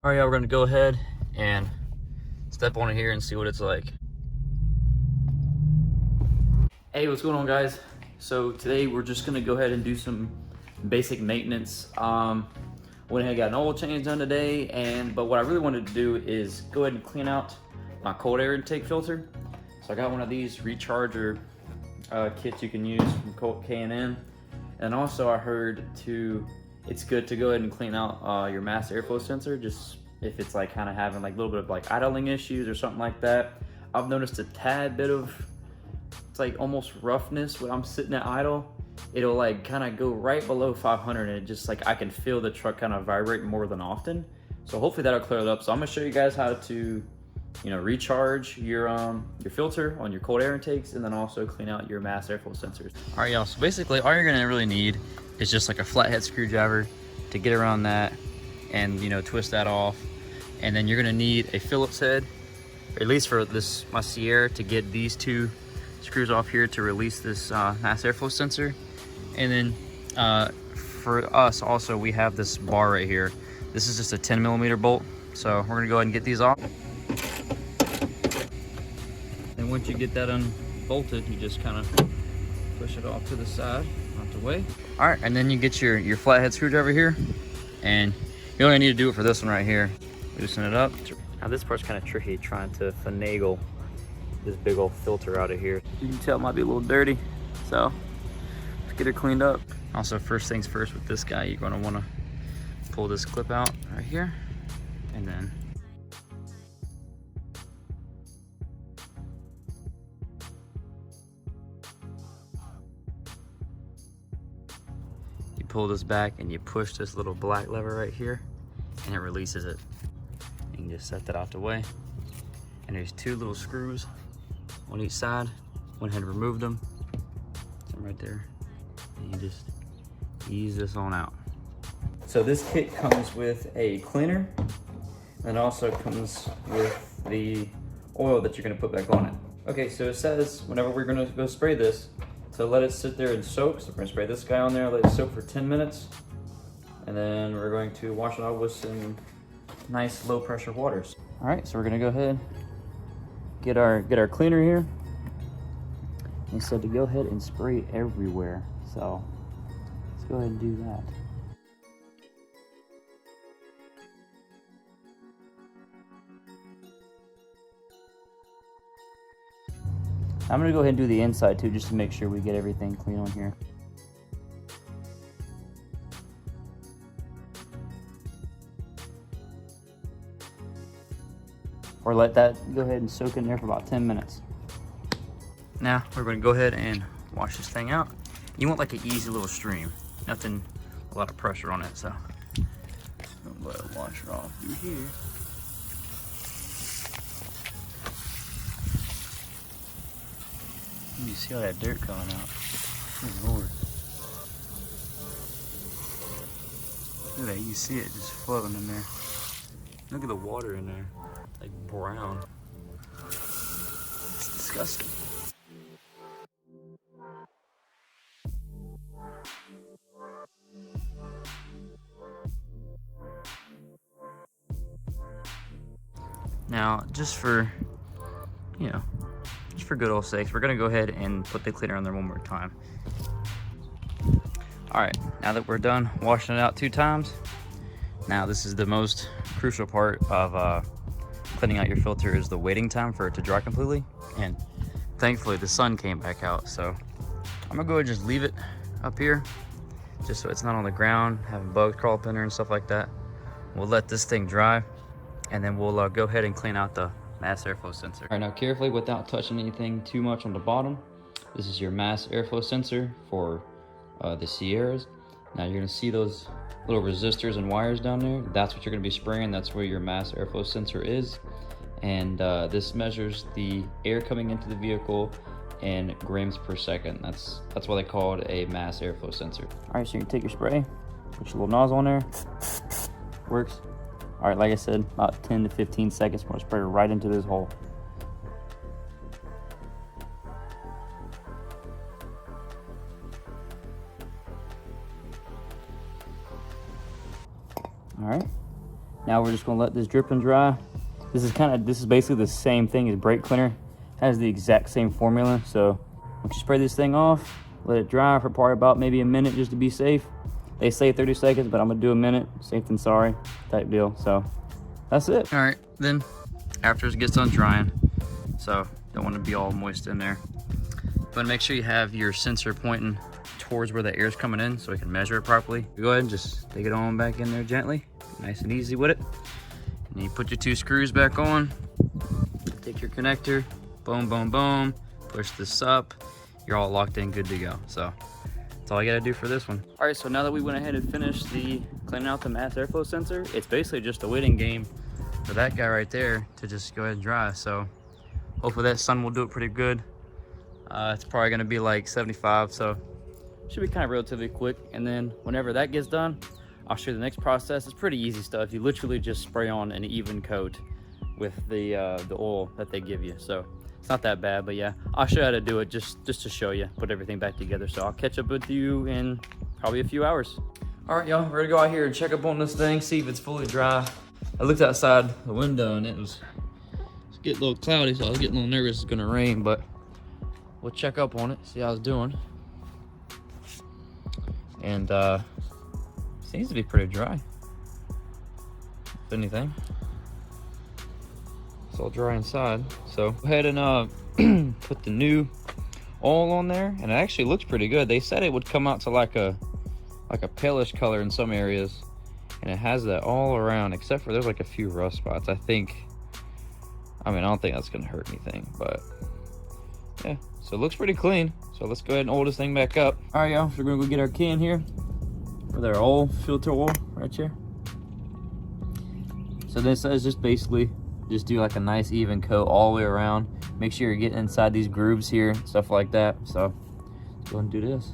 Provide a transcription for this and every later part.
All right, yeah, we're gonna go ahead and step on it here and see what it's like. Hey, what's going on, guys? So today we're just gonna go ahead and do some basic maintenance. Went ahead and got an oil change done today, but what I really wanted to do is go ahead and clean out my cold air intake filter. So I got one of these recharger kits you can use from K&N, and also I heard it's good to go ahead and clean out your mass airflow sensor, just if it's like kind of having like a little bit of like idling issues or something like that. I've noticed a tad bit of, it's like almost roughness when I'm sitting at idle. It'll like kind of go right below 500 and it just like, I can feel the truck kind of vibrate more than often. So hopefully that'll clear it up. So I'm gonna show you guys how to, recharge your filter on your cold air intakes, and then also clean out your mass airflow sensors. All right, y'all, so basically all you're gonna really need is just like a flathead screwdriver to get around that and twist that off. And then you're gonna need a Phillips head, or at least for this, my Sierra, to get these two screws off here to release this mass airflow sensor. And then for us also, we have this bar right here. This is just a 10mm bolt. So we're gonna go ahead and get these off. And once you get that unbolted, you just kind of push it off to the side, out the way. All right, and then you get your flathead screwdriver here, and you only need to do it for this one right here. Loosen it up. Now this part's kind of tricky, trying to finagle this big old filter out of here. You can tell it might be a little dirty, so let's get it cleaned up. Also, first things first with this guy, you're gonna wanna pull this clip out right here, and then you pull this back and you push this little black lever right here, and it releases it. You can just set that out the way. And there's two little screws on each side. Went ahead and removed them. Some right there. And you just ease this on out. So this kit comes with a cleaner, and also comes with the oil that you're gonna put back on it. Okay, so it says whenever we're gonna go spray this, to let it sit there and soak. So we're gonna spray this guy on there, let it soak for 10 minutes. And then we're going to wash it off with some nice low pressure waters. All right, so we're gonna go ahead, get our cleaner here. They said to go ahead and spray everywhere. So let's go ahead and do that. I'm gonna go ahead and do the inside too, just to make sure we get everything clean on here. Or let that go ahead and soak in there for about 10 minutes. Now we're going to go ahead and wash this thing out. You want like an easy little stream, nothing, a lot of pressure on it. So I'm going to wash it off through here. You see all that dirt coming out. Oh Lord. Look at that, you can see it just floating in there. Look at the water in there, like brown. It's disgusting. Now, just for good old sakes, we're gonna go ahead and put the cleaner on there one more time. All right, now that we're done washing it out 2 times, now this is the most crucial part of cleaning out your filter, is the waiting time for it to dry completely. And thankfully the sun came back out, so I'm gonna go ahead and just leave it up here, just so it's not on the ground, having bugs crawl up in there and stuff like that. We'll let this thing dry, and then we'll go ahead and clean out the mass airflow sensor. All right, now carefully, without touching anything too much on the bottom, this is your mass airflow sensor for the Sierras. Now you're gonna see those little resistors and wires down there. That's what you're gonna be spraying. That's where your mass airflow sensor is. And this measures the air coming into the vehicle in grams per second. That's why they call it a mass airflow sensor. All right, so you can take your spray, put your little nozzle on there, works. All right, like I said, about 10 to 15 seconds, we're gonna spray right into this hole. All right, Now we're just gonna let this drip and dry. This is basically the same thing as brake cleaner. Has the exact same formula. So once you spray this thing off, let it dry for probably about maybe a minute just to be safe. They say 30 seconds, but I'm gonna do a minute, safe than sorry type deal. So that's it. All right, then after it gets done drying, so don't want to be all moist in there. But make sure you have your sensor pointing towards where the air is coming in so we can measure it properly. Go ahead and just take it on back in there gently, nice and easy with it. And then you put your 2 screws back on, take your connector, boom, boom, boom, push this up. You're all locked in, good to go. So that's all I gotta do for this one. All right, so now that we went ahead and finished the cleaning out the mass airflow sensor, it's basically just a waiting game for that guy right there to just go ahead and dry. So hopefully that sun will do it pretty good. It's probably gonna be like 75, so should be kind of relatively quick. And then whenever that gets done, I'll show you the next process. It's pretty easy stuff. You literally just spray on an even coat with the oil that they give you. So it's not that bad, but yeah, I'll show you how to do it just to show you, put everything back together. So I'll catch up with you in probably a few hours. All right, y'all, we're gonna go out here and check up on this thing, see if it's fully dry. I looked outside the window and it was getting a little cloudy, so I was getting a little nervous it's gonna rain, but we'll check up on it, see how it's doing. And seems to be pretty dry, if anything. It's all dry inside. So go ahead and put the new oil on there, and it actually looks pretty good. They said it would come out to like a palish color in some areas, and it has that all around, except for there's like a few rough spots. I don't think that's gonna hurt anything, but yeah, so it looks pretty clean. So let's go ahead and oil this thing back up. All right, y'all, so we're gonna go get our can here with our oil, filter oil right here. So this is just basically just do like a nice even coat all the way around. Make sure you're getting inside these grooves here, stuff like that. So let's go ahead and do this.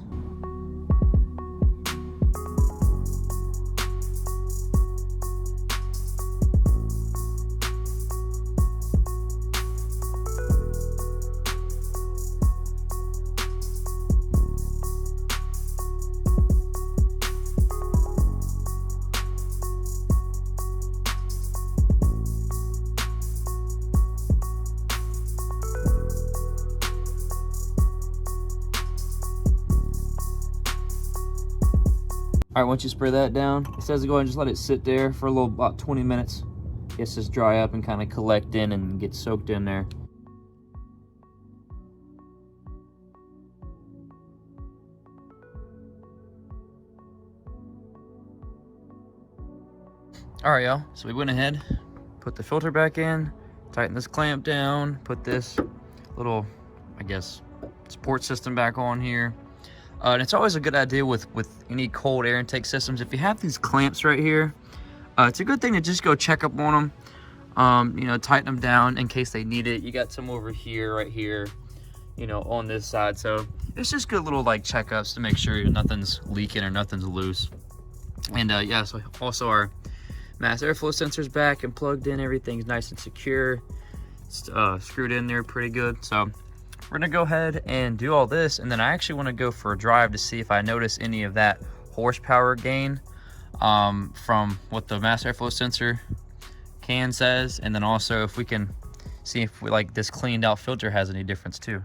All right, once you spray that down, it says to go ahead and just let it sit there for a little, about 20 minutes. Gets this dry up and kind of collect in and get soaked in there. All right, y'all, so we went ahead, put the filter back in, tighten this clamp down, put this little, I guess, support system back on here. And it's always a good idea with any cold air intake systems, if you have these clamps right here, it's a good thing to just go check up on them, you know, tighten them down in case they need it. You got some over here, right here, you know, on this side. So it's just good little like checkups to make sure nothing's leaking or nothing's loose. And yeah, so also our mass airflow sensor's back and plugged in. Everything's nice and secure. It's screwed in there pretty good. So we're gonna go ahead and do all this, and then I actually want to go for a drive to see if I notice any of that horsepower gain from what the mass airflow sensor can says, and then also if we can see if we, like, this cleaned out filter has any difference too.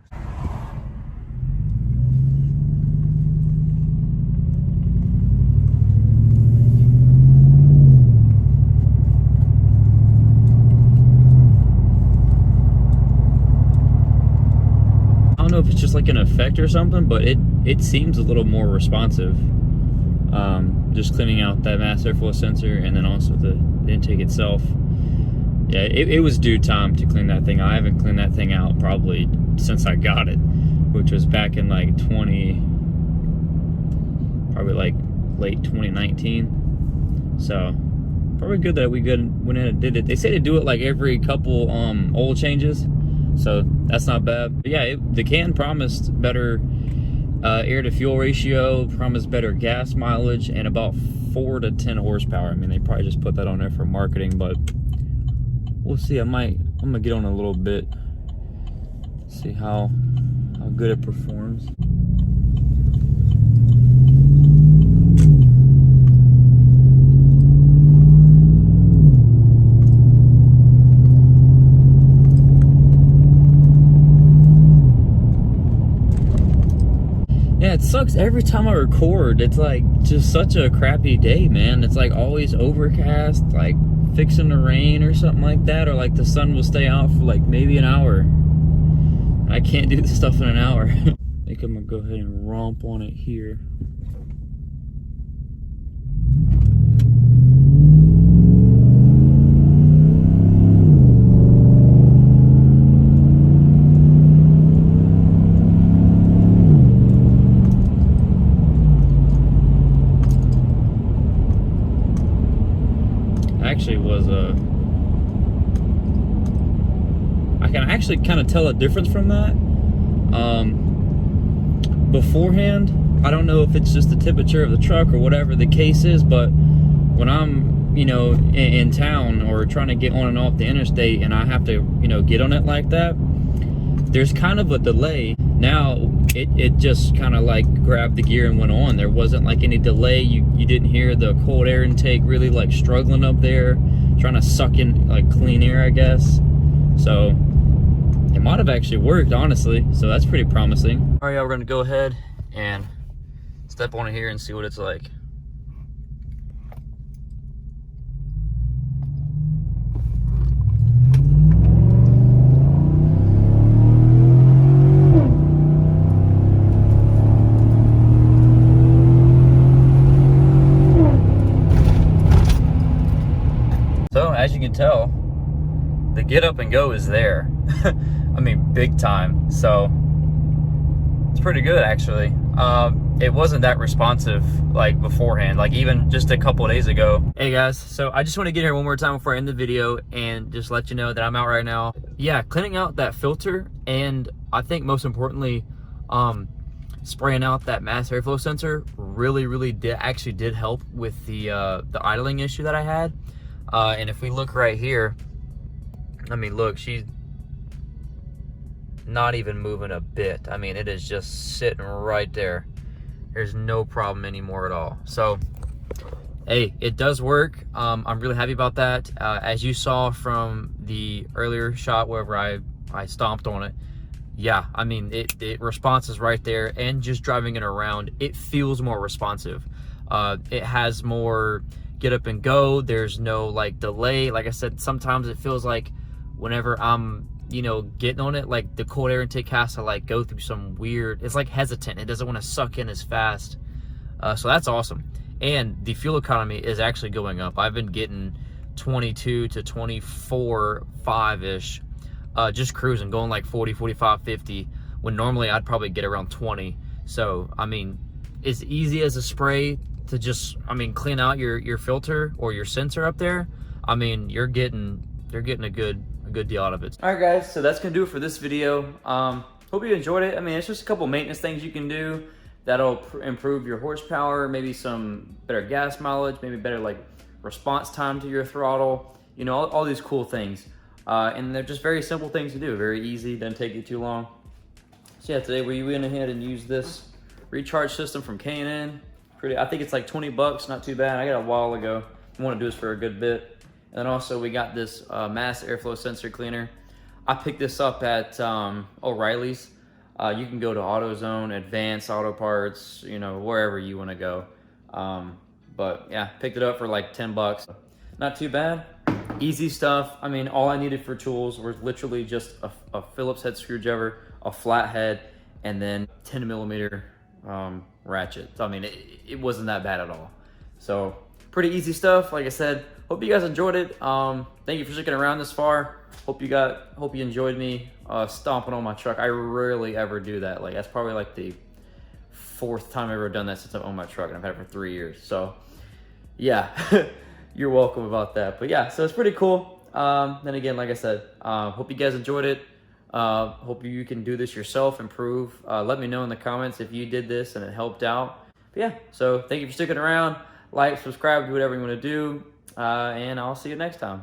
I don't know if it's just like an effect or something, but it seems a little more responsive. Just cleaning out that mass airflow sensor and then also the intake itself. Yeah, it was due time to clean that thing. I haven't cleaned that thing out probably since I got it, which was back in like probably like late 2019. So probably good that we went ahead and did it. They say to do it like every couple oil changes, so that's not bad. But yeah, the can promised better air to fuel ratio, promised better gas mileage, and about 4 to 10 horsepower. I mean, they probably just put that on there for marketing, but we'll see. I'm gonna get on a little bit, see how good it performs. Yeah, it sucks every time I record. It's like just such a crappy day, man. It's like always overcast, like fixing to rain or something like that, or like the sun will stay out for like maybe an hour. I can't do this stuff in an hour. I think I'm gonna go ahead and romp on it here. I can actually kind of tell a difference from that. Beforehand, I don't know if it's just the temperature of the truck or whatever the case is, but when I'm, you know, in town or trying to get on and off the interstate and I have to, you know, get on it like that, there's kind of a delay. Now it just kind of like grabbed the gear and went on. There wasn't like any delay. You didn't hear the cold air intake really like struggling up there, trying to suck in like clean air, I guess. So it might have actually worked, honestly. So that's pretty promising. All right, y'all, we're gonna go ahead and step on it here and see what it's like. So as you can tell, the get up and go is there. I mean, big time. So it's pretty good, actually. It wasn't that responsive like beforehand, like even just a couple of days ago. Hey guys, so I just want to get here one more time before I end the video and just let you know that I'm out right now. Yeah, cleaning out that filter, and I think most importantly, spraying out that mass airflow sensor really did help with the idling issue that I had. And if we look right here, I mean, look, she's not even moving a bit. I mean, it is just sitting right there. There's no problem anymore at all. So, hey, it does work. I'm really happy about that. As you saw from the earlier shot wherever I stomped on it, yeah, I mean, it response is right there, and just driving it around, it feels more responsive. It has more get up and go. There's no like delay. Like I said, sometimes it feels like whenever I'm, you know, getting on it, like the cold air intake has to like go through some weird, it's like hesitant. It doesn't want to suck in as fast. So that's awesome. And the fuel economy is actually going up. I've been getting 22 to 24, 5-ish, just cruising, going like 40, 45, 50, when normally I'd probably get around 20. So, I mean, it's easy as a spray to just, I mean, clean out your filter or your sensor up there. I mean, you're getting a good deal out of it. All right, guys, so that's gonna do it for this video. Hope you enjoyed it. I mean, it's just a couple maintenance things you can do that'll improve your horsepower, maybe some better gas mileage, maybe better like response time to your throttle, you know, all these cool things. And they're just very simple things to do, very easy, doesn't take you too long. So yeah, today we went ahead and used this recharge system from K&N. I think it's like 20 bucks, not too bad. I got it a while ago. I want to do this for a good bit. And then also we got this mass airflow sensor cleaner. I picked this up at O'Reilly's. You can go to AutoZone, Advanced Auto Parts, you know, wherever you want to go. But yeah, picked it up for like 10 bucks. Not too bad. Easy stuff. I mean, all I needed for tools was literally just a Phillips head screwdriver, a flat head, and then 10 millimeter ratchet. So, I mean, it wasn't that bad at all. So pretty easy stuff. Like I said, hope you guys enjoyed it. Thank you for sticking around this far. Hope you enjoyed me stomping on my truck. I rarely ever do that. Like, that's probably like the 4th time I've ever done that since I've owned my truck, and I've had it for 3 years. So yeah, you're welcome about that. But yeah, so it's pretty cool. Then again, like I said, hope you guys enjoyed it. Hope you can do this yourself, improve. Let me know in the comments if you did this and it helped out. But yeah, so thank you for sticking around. Like, subscribe, do whatever you want to do. And I'll see you next time.